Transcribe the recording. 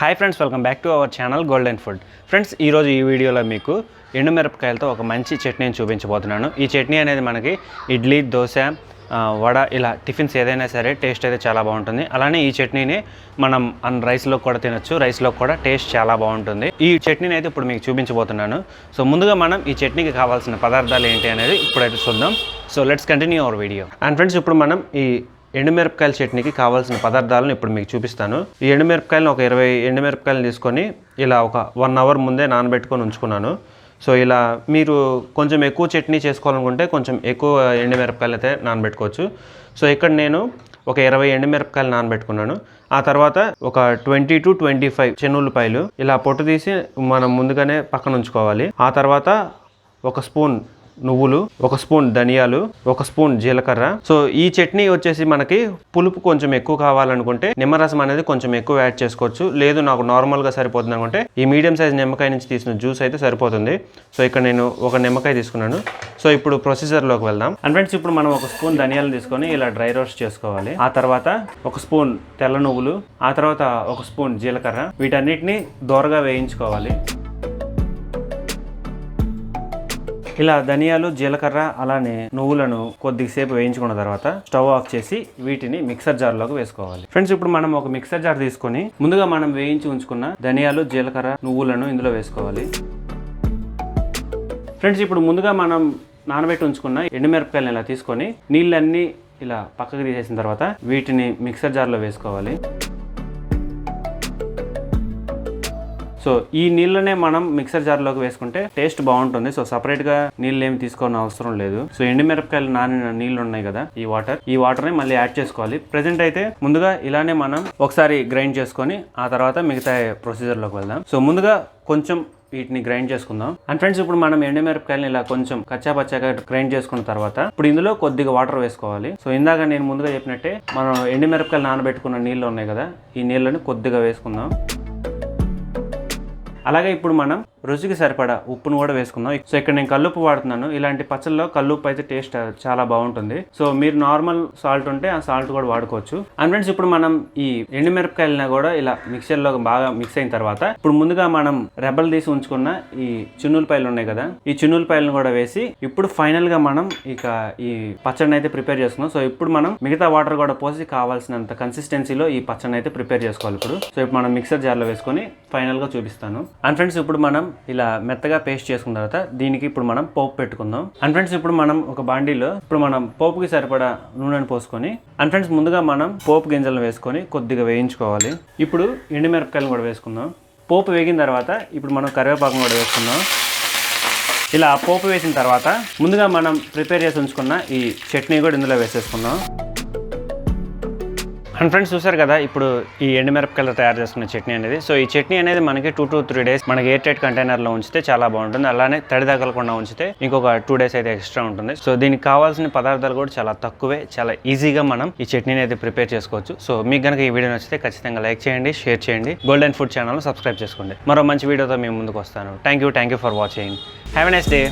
Hi friends, welcome back to our channel golden food. Friends, ఈరోజు ఈ వీడియోలో మీకు ఎండుమిరపకాయలతో ఒక మంచి చట్నీని చూపించబోతున్నాను. ఈ చట్నీ అనేది మనకి ఇడ్లీ, దోశ, వడ ఇలా టిఫిన్స్ ఏదైనా సరే టేస్ట్ అయితే చాలా బాగుంటుంది. అలానే ఈ చట్నీని మనం రైస్లో కూడా తినొచ్చు, రైస్లో కూడా టేస్ట్ చాలా బాగుంటుంది. ఈ చట్నీని అయితే ఇప్పుడు మీకు చూపించబోతున్నాను. సో ముందుగా మనం ఈ చట్నీకి కావాల్సిన పదార్థాలు ఏంటి అనేది ఇప్పుడైతే చూద్దాం. So let's continue our video. And friends, ఇప్పుడు మనం ఈ ఎండుమిరపకాయల చట్నీకి కావాల్సిన పదార్థాలను ఇప్పుడు మీకు చూపిస్తాను. ఈ ఎండుమిరపకాయలను ఒక 20 ఎండుమిరపకాయలు తీసుకొని ఇలా ఒక 1 అవర్ ముందే నానబెట్టుకొని ఉంచుకున్నాను. సో ఇలా మీరు కొంచెం ఎక్కువ చట్నీ చేసుకోవాలనుకుంటే కొంచెం ఎక్కువ ఎండుమిరపకాయలు అయితే నానబెట్టుకోవచ్చు. సో ఇక్కడ నేను ఒక 20 ఎండుమిరపకాయలు నానబెట్టుకున్నాను. ఆ తర్వాత ఒక 20 to 25 చెన్నుల్లిపాయలు ఇలా పొట్టు తీసి మనం ముందుగానే పక్కన ఉంచుకోవాలి. ఆ తర్వాత 1 స్పూన్ నువ్వులు, 1 స్పూన్ ధనియాలు, 1 స్పూన్ జీలకర్ర. సో ఈ చట్నీ వచ్చేసి మనకి పులుపు కొంచెం ఎక్కువ కావాలనుకుంటే నిమ్మరసం అనేది కొంచెం ఎక్కువ యాడ్ చేసుకోవచ్చు. లేదు నాకు నార్మల్గా సరిపోతుంది అనుకుంటే ఈ మీడియం సైజ్ నిమ్మకాయ నుంచి తీసిన జ్యూస్ అయితే సరిపోతుంది. సో ఇక్కడ నేను ఒక నిమ్మకాయ తీసుకున్నాను. సో ఇప్పుడు ప్రొసీజర్లోకి వెళ్దాం. అండ్ ఫ్రెండ్స్, ఇప్పుడు మనం 1 స్పూన్ ధనియాలు తీసుకొని ఇలా డ్రై రోస్ట్ చేసుకోవాలి. ఆ తర్వాత 1 స్పూన్ తెల్ల నువ్వులు, ఆ తర్వాత 1 స్పూన్ జీలకర్ర, వీటన్నిటిని దోరగా వేయించుకోవాలి. ఇలా ధనియాలు, జీలకర్ర అలానే నువ్వులను కొద్దిసేపు వేయించుకున్న తర్వాత స్టవ్ ఆఫ్ చేసి వీటిని మిక్సర్ జార్లోకి వేసుకోవాలి. ఫ్రెండ్స్, ఇప్పుడు మనం ఒక మిక్సర్ జార్ తీసుకొని ముందుగా మనం వేయించి ఉంచుకున్న ధనియాలు, జీలకర్ర, నువ్వులను ఇందులో వేసుకోవాలి. ఫ్రెండ్స్, ఇప్పుడు ముందుగా మనం నానబెట్టి ఉంచుకున్న ఎండుమిరపకాయలను ఇలా తీసుకొని నీళ్ళన్నీ ఇలా పక్కకు తీసేసిన తర్వాత వీటిని మిక్సర్ జార్లో వేసుకోవాలి. సో ఈ నీళ్ళనే మనం మిక్సర్ జార్లోకి వేసుకుంటే టేస్ట్ బాగుంటుంది. సో సపరేట్గా నీళ్ళు ఏమి తీసుకోవాలని అవసరం లేదు. సో ఎండుమిరపకాయలు నానిన నీళ్ళు ఉన్నాయి కదా, ఈ వాటర్ని మళ్ళీ యాడ్ చేసుకోవాలి. ప్రెజెంట్ అయితే ముందుగా ఇలానే మనం ఒకసారి గ్రైండ్ చేసుకొని ఆ తర్వాత మిగతా ప్రొసీజర్లోకి వెళ్దాం. సో ముందుగా కొంచెం వీటిని గ్రైండ్ చేసుకుందాం. అండ్ ఫ్రెండ్స్, ఇప్పుడు మనం ఎండుమిరపకాయలని ఇలా కొంచెం కచ్చాపచ్చాగా గ్రైండ్ చేసుకున్న తర్వాత ఇప్పుడు ఇందులో కొద్దిగా వాటర్ వేసుకోవాలి. సో ఇందాక నేను ముందుగా చెప్పినట్టే మనం ఎండుమిరపకాయలు నానబెట్టుకున్న నీళ్ళు ఉన్నాయి కదా, ఈ నీళ్ళని కొద్దిగా వేసుకుందాం. అలాగే ఇప్పుడు మనం రుచికి సరిపడా ఉప్పును కూడా వేసుకుందాం. సో ఇక్కడ నేను కల్లుప్పు వాడుతున్నాను. ఇలాంటి పచ్చళ్ళలో కల్లుప్పు అయితే టేస్ట్ చాలా బాగుంటుంది. సో మీరు నార్మల్ సాల్ట్ ఉంటే ఆ సాల్ట్ కూడా వాడుకోవచ్చు. అండ్ ఫ్రెండ్స్, ఇప్పుడు మనం ఈ ఎండుమిరపకాయలను కూడా ఇలా మిక్సర్లో బాగా మిక్స్ అయిన తర్వాత ఇప్పుడు ముందుగా మనం రెబ్బలు తీసి ఉంచుకున్న ఈ చిన్నులపాయలు ఉన్నాయి కదా, ఈ చిన్నులపాయలను కూడా వేసి ఇప్పుడు ఫైనల్ గా మనం ఇక ఈ పచ్చడిని అయితే ప్రిపేర్ చేసుకుందాం. సో ఇప్పుడు మనం మిగతా వాటర్ కూడా పోసి కావాల్సినంత కన్సిస్టెన్సీలో ఈ పచ్చడిని అయితే ప్రిపేర్ చేసుకోవాలి. ఇప్పుడు మనం మిక్సర్ జార్లో వేసుకొని ఫైనల్ గా చూపిస్తాను. అండ్ ఫ్రెండ్స్, ఇప్పుడు మనం ఇలా మెత్తగా పేస్ట్ చేసుకున్న తర్వాత దీనికి ఇప్పుడు మనం పోపు పెట్టుకుందాం. అండ్ ఫ్రెండ్స్, ఇప్పుడు మనం ఒక బాండీలో ఇప్పుడు మనం పోపుకి సరిపడా నూనెను పోసుకొని అండ్ ఫ్రెండ్స్ ముందుగా మనం పోపు గింజలను వేసుకొని కొద్దిగా వేయించుకోవాలి. ఇప్పుడు ఎండుమిరపకాయలను కూడా వేసుకుందాం. పోపు వేగిన తర్వాత ఇప్పుడు మనం కరివేపాకును కూడా వేసుకుందాం. ఇలా పోపు వేసిన తర్వాత ముందుగా మనం ప్రిపేర్ చేసి ఉంచుకున్న ఈ చట్నీ కూడా ఇందులో వేసేసుకుందాం. అండ్ ఫ్రెండ్స్, చూసారు కదా ఇప్పుడు ఈ ఎండుమిరపకాయలు తయారు చేసుకున్న చట్నీ అనేది. సో ఈ చట్నీ అనేది మనకి 2 to 3 days మనకి ఎయిర్ టైట్ కంటైనర్లో ఉంచితే చాలా బాగుంటుంది. అలానే తడి తగలకుండా ఉంచితే ఇంకొక 2 days అయితే ఎక్స్ట్రా ఉంటుంది. సో దీనికి కావాల్సిన పదార్థాలు కూడా చాలా తక్కువే, చాలా ఈజీగా మనం ఈ చట్నీని అయితే ప్రిపేర్ చేసుకోవచ్చు. సో మీకు కనుక ఈ వీడియో నచ్చితే ఖచ్చితంగా లైక్ చేయండి, షేర్ చేయండి, గోల్డెన్ ఫుడ్ ఛానల్ సబ్స్క్రైబ్ చేసుకోండి. మరో మంచి వీడియోతో మేము ముందుకు వస్తాను. Thank you for watching. Have a nice day.